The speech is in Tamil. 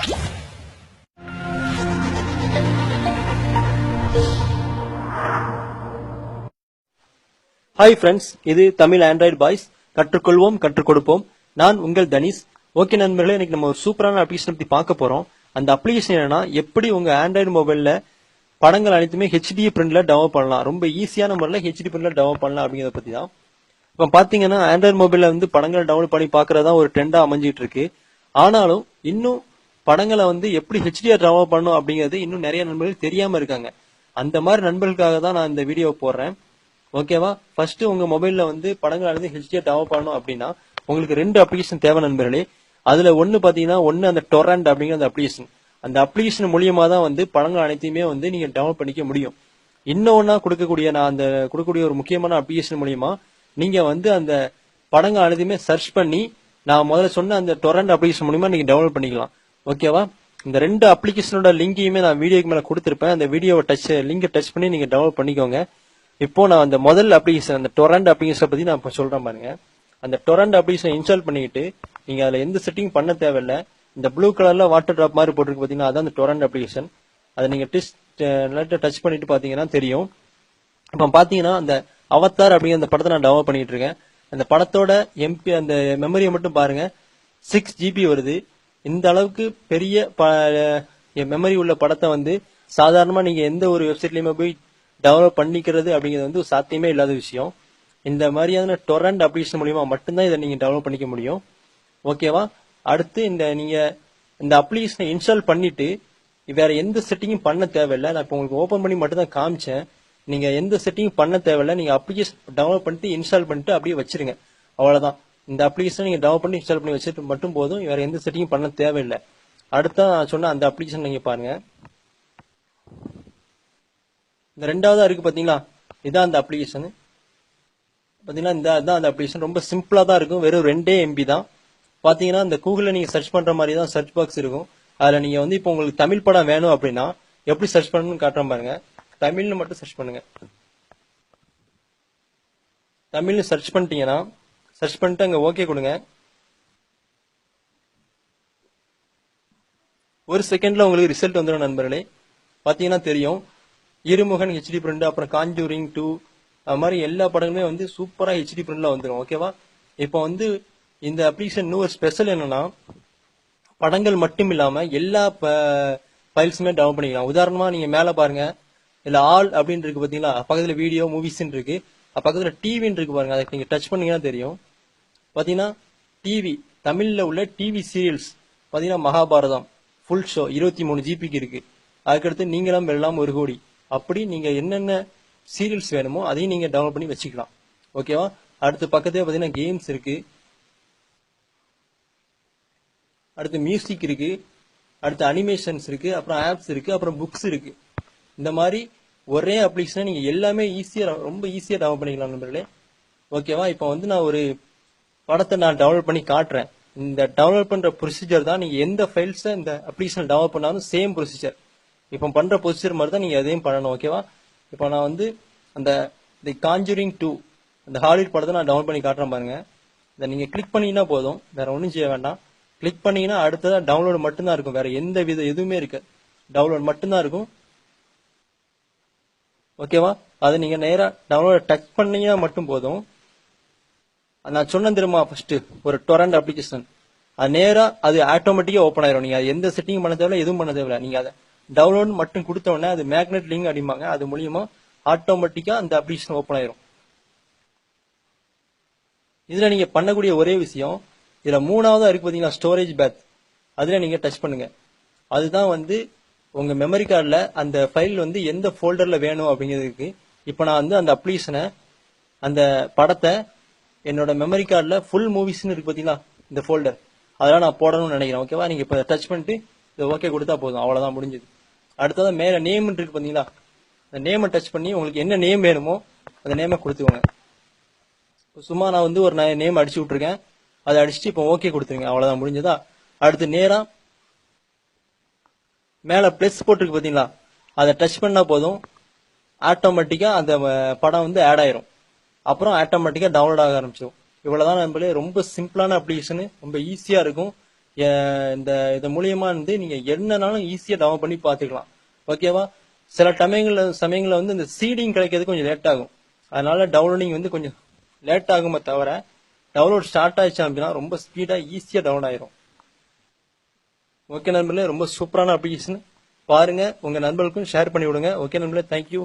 ஹாய் ஃப்ரெண்ட்ஸ், இது தமிழ் ஆண்ட்ராய்டு பாய்ஸ். கற்றுக்கொள்வோம், கற்றுக் கொடுப்போம். நான் உங்கள் தனிஷ். ஓகே நண்பர்களே, இன்னைக்கு நம்ம ஒரு சூப்பரான அப்ளிகேஷன் பத்தி பார்க்க போறோம். அந்த அப்ளிகேஷன் என்னன்னா, எப்படி உங்க ஆண்ட்ராய்டு மொபைல்ல படங்கள் அனைத்துமே ஹெச்டி பிரிண்ட்ல டெவலப் பண்ணலாம், ரொம்ப ஈஸியான முறையில் ஹெச்டி பிரிண்ட்ல டெவலப் பண்ணலாம் அப்படிங்கறத பத்தி தான். இப்ப பாத்தீங்கன்னா, ஆண்ட்ராய்டு மொபைல்ல வந்து படங்களை டெவலப் பண்ணி பாக்குறதா ஒரு ட்ரெண்டா அமைஞ்சிட்டு இருக்கு. ஆனாலும் இன்னும் படங்களை வந்து எப்படி ஹெச்டியா டெவலப் பண்ணணும் அப்படிங்கிறது இன்னும் நிறைய நண்பர்கள் தெரியாம இருக்காங்க. அந்த மாதிரி நண்பர்களுக்காக தான் நான் இந்த வீடியோ போடுறேன். ஓகேவா? ஃபர்ஸ்ட் உங்க மொபைல்ல வந்து படங்கள் வந்து ஹெச்டியா டெவலப் பண்ணணும் அப்படின்னா உங்களுக்கு 2 அப்ளிகேஷன் தேவை நண்பர்களே. அதுல ஒன்னு பாத்தீங்கன்னா, ஒன்னு அந்த டொரண்ட் அப்படிங்கிற அந்த அப்ளிகேஷன். அந்த அப்ளிகேஷன் மூலியமா தான் வந்து படங்கள் அனைத்தையுமே வந்து நீங்க டெவலப் பண்ணிக்க முடியும். இன்னொன்னா கொடுக்கக்கூடிய ஒரு முக்கியமான அப்ளிகேஷன் மூலியமா நீங்க வந்து அந்த படங்கள் அனைத்தையுமே சர்ச் பண்ணி நான் முதல்ல சொன்ன அந்த டொரண்ட் அப்ளிகேஷன் மூலியமா நீங்க டெவலப் பண்ணிக்கலாம். ஓகேவா? இந்த 2 அப்ளிகேஷனோட லிங்கையுமே நான் வீடியோக்கு மேல கொடுத்திருப்பேன். அந்த வீடியோவை லிங்கை டச் பண்ணி நீங்க டெவலப் பண்ணிக்கோங்க. இப்போ நான் அந்த முதல் அப்ளிகேஷன், அந்த டொரண்ட் அப்ளிகேஷன் பத்தி நான் இப்போ சொல்றேன் பாருங்க. அந்த டொரண்ட் அப்ளிகேஷன் இன்ஸ்டால் பண்ணிட்டு நீங்க அதுல எந்த செட்டிங் பண்ண தேவையில்லை. இந்த ப்ளூ கலர்ல வாட்டர் டிராப் மாதிரி போட்டிருக்கு பாத்தீங்கன்னா, அதான் அந்த டொரண்ட் அப்ளிகேஷன். அதை நீங்க டச் பண்ணிட்டு பாத்தீங்கன்னா தெரியும். இப்போ பாத்தீங்கன்னா, அந்த அவதார் அப்படிங்கிற அந்த படத்தை நான் டெவலப் பண்ணிட்டு இருக்கேன். அந்த படத்தோட அந்த மெமரியை மட்டும் பாருங்க, 6 GB வருது. இந்த அளவுக்கு பெரிய மெமரி உள்ள படத்தை வந்து சாதாரணமா நீங்க எந்த ஒரு வெப்சைட்லயுமே போய் டெவலப் பண்ணிக்கிறது அப்படிங்கிறது வந்து சாத்தியமே இல்லாத விஷயம். இந்த மாதிரியான டொரண்ட் அப்ளிகேஷன் மூலியமா மட்டும்தான் இதை நீங்க டெவலப் பண்ணிக்க முடியும். ஓகேவா? அடுத்து நீங்க இந்த அப்ளிகேஷனை இன்ஸ்டால் பண்ணிட்டு வேற எந்த செட்டிங்கும் பண்ண தேவையில்லை. நான் இப்போ உங்களுக்கு ஓபன் பண்ணி மட்டும் தான் காமிச்சேன். நீங்க எந்த செட்டிங் பண்ண தேவையில்லை. நீங்க அப்ளிகேஷன் டெவலப் பண்ணிட்டு இன்ஸ்டால் பண்ணிட்டு அப்படியே வச்சிருங்க. அவ்வளவுதான். இந்த அப்ளிகேஷன் நீங்க டெவலப் பண்ணி இன்ஸ்டால் பண்ணி வச்சுட்டு மட்டும் போதும். வேற எந்த செட்டிங்கும் பண்ண தேவையில்லை. அடுத்த நான் சொன்ன அந்த அப்ளிகேஷன் நீங்க பாருங்க. இந்த 2வதா இருக்கு பாத்தீங்களா, இதான் அந்த அப்ளிகேஷன். பாத்தீங்கன்னா இதான் அந்த அப்ளிகேஷன். ரொம்ப சிம்பிளா தான் இருக்கும். வெறும் 2 MB தான். பாத்தீங்கன்னா இந்த கூகுள்ல நீங்க சர்ச் பண்ற மாதிரி தான் சர்ச் பாக்ஸ் இருக்கும். அதுல நீங்க வந்து இப்போ உங்களுக்கு தமிழ் படம் வேணும் அப்படின்னா எப்படி சர்ச் பண்ணணும்னு காட்டுறேன் பாருங்க. தமிழ்னு மட்டும் சர்ச் பண்ணுங்க. தமிழ்னு சர்ச் பண்ணிட்டீங்கன்னா, சர்ச் பண்ணிட்டு அங்க ஓகே கொடுங்க. ஒரு செகண்ட்ல உங்களுக்கு ரிசல்ட் வந்துடும் நண்பர்களே. பாத்தீங்கன்னா தெரியும், இருமுகன் ஹெச்டி பிரிண்ட், அப்புறம் காஞ்சூரிங் 2, அது மாதிரி எல்லா படங்களுமே வந்து சூப்பரா ஹெச்டி பிரிண்ட்ல வந்துடும். ஓகேவா? இப்போ வந்து இந்த அப்ளிகேஷன் இன்னொரு ஸ்பெஷல் என்னன்னா, படங்கள் மட்டும் இல்லாம எல்லா ஃபைல்ஸுமே டவுன் பண்ணிக்கலாம். உதாரணமா நீங்க மேல பாருங்க, இல்ல ஆல் அப்படின்னு இருக்கு பாத்தீங்களா, பக்கத்துல வீடியோ மூவிஸ் இருக்கு, பக்கத்துல டிவின்னு இருக்கு பாருங்க. அதை நீங்க டச் பண்ணீங்கன்னா தெரியும். பாத்தீங்கன்னா டிவி, தமிழ்ல உள்ள டிவி சீரியல்ஸ் பாத்தீங்கன்னா மகாபாரதம் ஃபுல் ஷோ 23 GB இருக்கு. அதுக்கடுத்து நீங்களும் எல்லாம் ஒரு கோடி, அப்படி நீங்க என்னென்ன சீரியல்ஸ் வேணுமோ அதையும் நீங்க டவுன்லோட் பண்ணி வச்சுக்கலாம். ஓகேவா? அடுத்து பக்கத்தே பாத்தீங்கன்னா கேம்ஸ் இருக்கு, அடுத்து மியூசிக் இருக்கு, அடுத்து அனிமேஷன்ஸ் இருக்கு, அப்புறம் ஆப்ஸ் இருக்கு, அப்புறம் புக்ஸ் இருக்கு. இந்த மாதிரி ஒரே அப்ளிகேஷன் நீங்க எல்லாமே ரொம்ப ஈஸியா டவுன்லோட் பண்ணிக்கலாம் நண்பர்களே. ஓகேவா? இப்போ வந்து நான் ஒரு படத்தை நான் டவுன்லோட் பண்ணி காட்டுறேன். இந்த டவுன்லோட் பண்ற ப்ரொசீஜர் தான் நீங்க எந்த ஃபைல்ஸை இந்த அப்ளிகேஷன் டவுன்லோட் பண்ணாலும் சேம் ப்ரொசீஜர். இப்போ பண்ற ப்ரொசீஜர் மாதிரி தான் நீங்க அதையும் பண்ணணும். ஓகேவா? இப்போ நான் வந்து அந்த தி காஞ்சூரிங் 2 அந்த ஹாலிவுட் படத்தை நான் டவுன்லோட் பண்ணி காட்டுறேன் பாருங்க. இதை நீங்க கிளிக் பண்ணீங்கன்னா போதும், வேற ஒன்றும் செய்ய வேண்டாம். கிளிக் பண்ணீங்கன்னா அடுத்ததா டவுன்லோட் மட்டும்தான் இருக்கும். வேற எந்த எதுவுமே இருக்கு, டவுன்லோட் மட்டும்தான் இருக்கும். ஓகேவா? அதை நீங்க நேரா டவுன்லோட் டச் பண்ணீங்கன்னா மட்டும் போதும். நான் சொன்ன தெரியுமா, ஃபர்ஸ்ட் ஒரு டொரண்ட் அப்ளிகேஷன், அது நேரா அது ஆட்டோமேட்டிக்கா ஓப்பன் ஆயிரும். நீங்க எந்த செட்டிங் பண்ண தேவையில்ல, எதுவும் பண்ண தேவையில்ல. நீங்க அதை டவுன்லோட் மட்டும் கொடுத்த உடனே அது மேக்னெட் லிங்க் அடிப்பாங்க, அது மூலியமா ஆட்டோமேட்டிக்கா அந்த அப்ளிகேஷன் ஓப்பன் ஆயிரும். இதுல நீங்க பண்ணக்கூடிய ஒரே விஷயம், இதுல 3வதா இருக்கு பாத்தீங்களா ஸ்டோரேஜ் பேத், அதுல நீங்க டச் பண்ணுங்க. அதுதான் வந்து உங்க மெமரி கார்டுல அந்த ஃபைல் வந்து எந்த ஃபோல்டர்ல வேணும் அப்படிங்கிறதுக்கு. இப்ப நான் வந்து அந்த அப்ளிகேஷனை, அந்த படத்தை என்னோட மெமரி கார்டுல ஃபுல் மூவிஸ்னு இருக்கு பாத்தீங்களா, இந்த ஃபோல்டர், அதெல்லாம் நான் போடணும்னு நினைக்கிறேன். ஓகேவா? நீங்க இப்ப டச் பண்ணிட்டு இதை ஓகே கொடுத்தா போதும், அவ்வளவுதான், முடிஞ்சது. அடுத்ததான் மேல நேம் இருக்கு பாத்தீங்களா, அந்த நேமை டச் பண்ணி உங்களுக்கு என்ன நேம் வேணுமோ அந்த நேமை கொடுத்துக்கோங்க. சும்மா நான் வந்து ஒரு நேம் அடிச்சு விட்டுருக்கேன், அதை அடிச்சுட்டு இப்போ ஓகே கொடுத்துருங்க, அவ்வளவுதான், முடிஞ்சதா? அடுத்து நேரா மேல பிளஸ் போட்டுருக்கு பாத்தீங்களா, அதை டச் பண்ணா போதும், ஆட்டோமேட்டிக்கா அந்த படம் வந்து ஆட் ஆயிரும். அப்புறம் ஆட்டோமேட்டிக்கா டவுன்லோட் ஆக ஆரம்பிச்சிடும். இவ்வளவுதான் நண்பர்களே. ரொம்ப சிம்பிளான அப்ளிகேஷன், ரொம்ப ஈஸியா இருக்கும். இந்த இது மூலியமா வந்து நீங்க என்னனாலும் ஈஸியா டவுன்லோட் பண்ணி பாத்துக்கலாம். ஓகேவா? சில சமயங்கள்ல வந்து இந்த சீடிங் கிடைக்கிறது கொஞ்சம் லேட் ஆகும். அதனால டவுன்லோடிங் வந்து கொஞ்சம் லேட் ஆகுமே தவிர டவுன்லோட் ஸ்டார்ட் ஆயிடுச்சு அப்படின்னா ரொம்ப ஸ்பீடா ஈஸியா டவுன் ஆயிரும். ஓகே நண்பர்களே, ரொம்ப சூப்பரான அப்ளிகேஷன். பாருங்க, உங்க நண்பர்களுக்கும் ஷேர் பண்ணி விடுங்க. ஓகே நண்பர்களே, தேங்க்யூ.